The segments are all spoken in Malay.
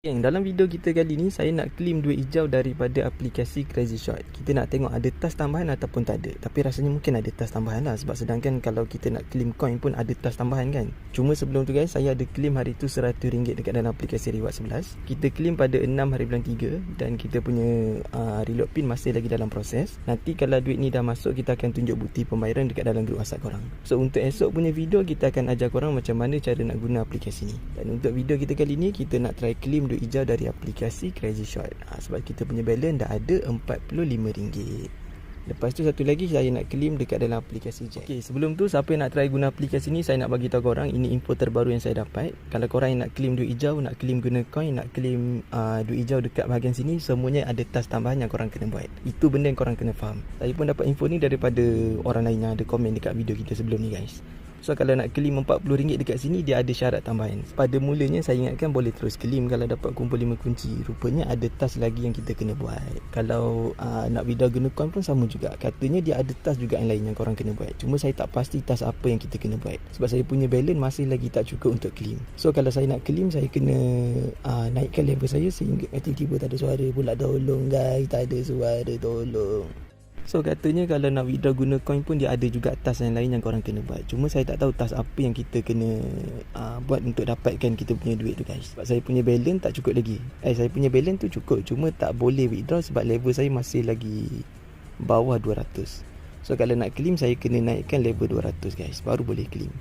Geng, dalam video kita kali ni saya nak claim duit hijau daripada aplikasi Crazy Shot. Kita nak tengok ada task tambahan ataupun tak ada. Tapi rasanya mungkin ada task tambahan lah, sebab sedangkan kalau kita nak claim coin pun ada task tambahan kan. Cuma sebelum tu guys, saya ada claim hari tu RM100 dekat dalam aplikasi Reward 11. Kita claim pada 6 hari bulan 3 dan kita punya reload pin masih lagi dalam proses. Nanti kalau duit ni dah masuk, kita akan tunjuk bukti pembayaran dekat dalam grup WhatsApp korang. So untuk esok punya video, kita akan ajar korang macam mana cara nak guna aplikasi ni. Dan untuk video kita kali ni, kita nak try claim duit hijau dari aplikasi Crazy Shot. Sebab kita punya balance dah ada RM45. Lepas tu satu lagi saya nak claim dekat dalam aplikasi Jack. Okay, sebelum tu siapa yang nak try guna aplikasi ni, saya nak bagi tahu korang ini info terbaru yang saya dapat. Kalau korang yang nak claim duit hijau, nak claim guna coin, nak claim duit hijau dekat bahagian sini, semuanya ada task tambahan yang korang kena buat. Itu benda yang korang kena faham. Saya pun dapat info ni daripada orang lain yang ada komen dekat video kita sebelum ni guys. So kalau nak claim RM40 dekat sini, dia ada syarat tambahan. Pada mulanya saya ingatkan boleh terus claim kalau dapat kumpul 5 kunci. Rupanya ada task lagi yang kita kena buat. Kalau nak withdraw guna coin pun sama juga. Katanya dia ada task juga yang lain yang korang kena buat. Cuma saya tak pasti task apa yang kita kena buat, sebab saya punya balance masih lagi tak cukup untuk claim. So kalau saya nak claim, saya kena naikkan level saya sehingga tiba-tiba tak ada suara pula. Tolong guys, tak ada suara, tolong. So katanya kalau nak withdraw guna coin pun dia ada juga task yang lain yang korang kena buat. Cuma saya tak tahu task apa yang kita kena buat untuk dapatkan kita punya duit tu guys. Sebab saya punya balance tak cukup lagi. Saya punya balance tu cukup, cuma tak boleh withdraw sebab level saya masih lagi bawah 200. So kalau nak claim, saya kena naikkan level 200 guys, baru boleh claim.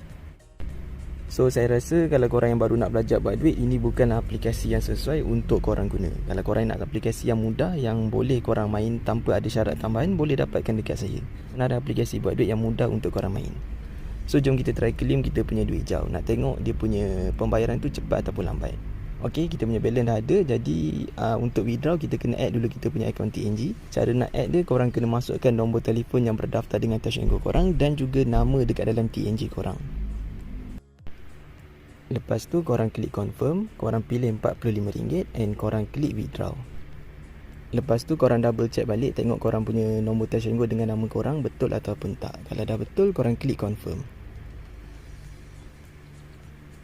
So saya rasa kalau korang yang baru nak belajar buat duit, ini bukan aplikasi yang sesuai untuk korang guna. Kalau korang nak aplikasi yang mudah, yang boleh korang main tanpa ada syarat tambahan, boleh dapatkan dekat saya. Ada aplikasi buat duit yang mudah untuk korang main. So jom kita try claim kita punya duit hijau. Nak tengok dia punya pembayaran tu cepat ataupun lambat. Okay, kita punya balance dah ada. Jadi untuk withdraw, kita kena add dulu kita punya akaun TNG. Cara nak add dia, korang kena masukkan nombor telefon yang berdaftar dengan Touch 'n Go korang dan juga nama dekat dalam TNG korang. Lepas tu korang klik confirm, korang pilih RM45 and korang klik withdraw. Lepas tu korang double check balik, tengok korang punya nombor Touch 'n Go dengan nama korang betul ataupun tak. Kalau dah betul, korang klik confirm.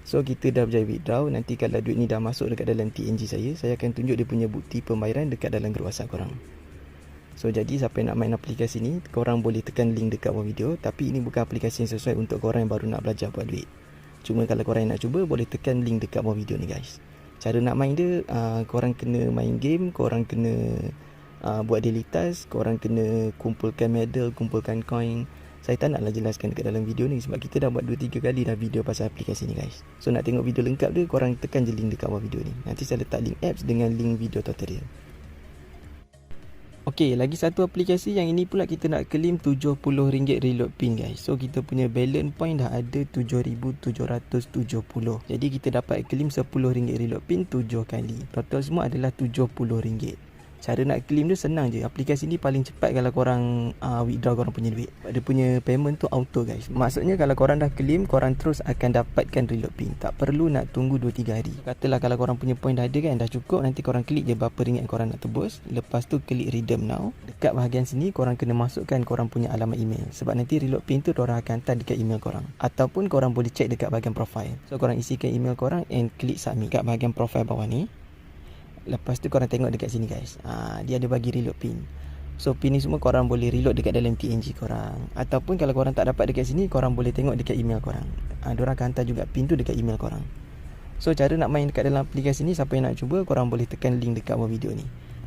So kita dah berjaya withdraw. Nanti kalau duit ni dah masuk dekat dalam TNG saya akan tunjuk dia punya bukti pembayaran dekat dalam grup WhatsApp korang. So jadi siapa yang nak main aplikasi ni, korang boleh tekan link dekat bawah video. Tapi ini bukan aplikasi yang sesuai untuk korang yang baru nak belajar buat duit. Cuma kalau korang nak cuba, boleh tekan link dekat bawah video ni guys. Cara nak main dia, korang kena main game, korang kena buat daily task, korang kena kumpulkan medal, kumpulkan coin. Saya tak naklah jelaskan dekat dalam video ni sebab kita dah buat 2-3 kali dah video pasal aplikasi ni guys. So nak tengok video lengkap dia, korang tekan je link dekat bawah video ni. Nanti saya letak link apps dengan link video tutorial. Okey, lagi satu aplikasi yang ini pula kita nak claim RM70 reload pin guys. So kita punya balance point dah ada 7,770. Jadi kita dapat claim RM10 reload pin 7 kali. Total semua adalah RM70. Cara nak claim dia senang je. Aplikasi ni paling cepat kalau korang withdraw korang punya duit. Dia punya payment tu auto guys. Maksudnya kalau korang dah claim, korang terus akan dapatkan reload pin. Tak perlu nak tunggu 2-3 hari. Katalah kalau korang punya point dah ada kan, dah cukup, nanti korang klik je berapa ringgit korang nak tebus. Lepas tu klik redeem now. Dekat bahagian sini korang kena masukkan korang punya alamat email. Sebab nanti reload pin tu korang akan hantar dekat email korang. Ataupun korang boleh check dekat bahagian profile. So korang isikan email korang and klik submit kat bahagian profile bawah ni. Lepas tu korang tengok dekat sini guys, dia ada bagi reload pin. So pin ni semua korang boleh reload dekat dalam TNG korang. Ataupun kalau korang tak dapat dekat sini, korang boleh tengok dekat email korang. Diorang akan hantar juga pin tu dekat email korang. So cara nak main dekat dalam aplikasi ni, siapa yang nak cuba, korang boleh tekan link dekat bawah video ni.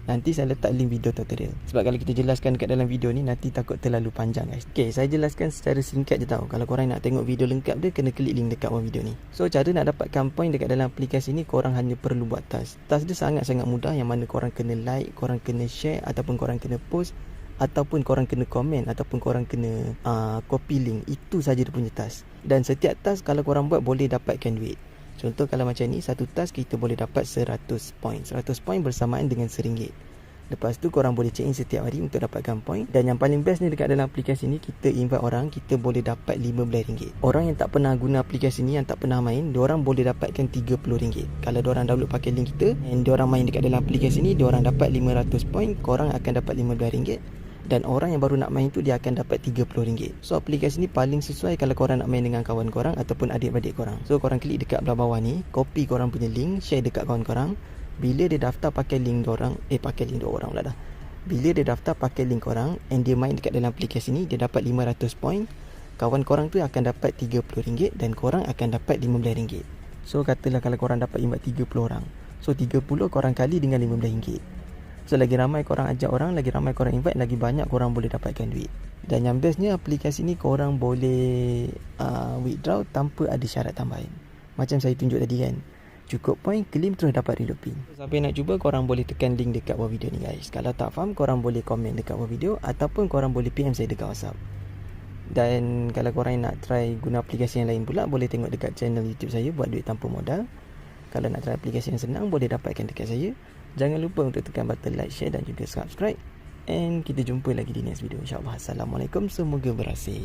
Nanti saya letak link video tutorial. Sebab kalau kita jelaskan dekat dalam video ni, nanti takut terlalu panjang guys. Okay, saya jelaskan secara singkat je tau. Kalau korang nak tengok video lengkap dia, kena klik link dekat bawah video ni. So cara nak dapatkan point dekat dalam aplikasi ni, korang hanya perlu buat task. Task dia sangat-sangat mudah, yang mana korang kena like, korang kena share, ataupun korang kena post, ataupun korang kena komen, ataupun korang kena copy link. Itu saja dia punya task. Dan setiap task kalau korang buat, boleh dapatkan duit. Contoh kalau macam ni, satu task kita boleh dapat 100 point. 100 point bersamaan dengan RM1. Lepas tu korang boleh check in setiap hari untuk dapatkan point. Dan yang paling best ni dekat dalam aplikasi ni, kita invite orang, kita boleh dapat RM15. Orang yang tak pernah guna aplikasi ni, yang tak pernah main, diorang boleh dapatkan RM30. Kalau diorang download pakai link kita and diorang main dekat dalam aplikasi ni, diorang dapat 500 point, korang akan dapat RM15. Dan orang yang baru nak main tu, dia akan dapat RM30. So aplikasi ni paling sesuai kalau korang nak main dengan kawan korang ataupun adik-adik korang. So korang klik dekat belah bawah ni, copy korang punya link, share dekat kawan korang. Bila dia daftar pakai link diorang, pula dah. Bila dia daftar pakai link korang and dia main dekat dalam aplikasi ni, dia dapat 500 point. Kawan korang tu akan dapat RM30 dan korang akan dapat RM15. So katalah kalau korang dapat invite 30 orang, so 30 korang kali dengan RM15. So lagi ramai korang ajak orang, lagi ramai korang invite, lagi banyak korang boleh dapatkan duit. Dan yang bestnya, aplikasi ni korang boleh withdraw tanpa ada syarat tambahan. Macam saya tunjuk tadi kan, cukup point, claim terus dapat reload pin. Siapa yang nak cuba, korang boleh tekan link dekat bawah video ni guys. Kalau tak faham, korang boleh komen dekat bawah video, ataupun korang boleh PM saya dekat WhatsApp. Dan kalau korang nak try guna aplikasi yang lain pula, boleh tengok dekat channel YouTube saya, Buat Duit Tanpa Modal. Kalau nak try aplikasi yang senang, boleh dapatkan dekat saya. Jangan lupa untuk tekan button like, share dan juga subscribe. And kita jumpa lagi di next video, InsyaAllah. Assalamualaikum, semoga berhasil.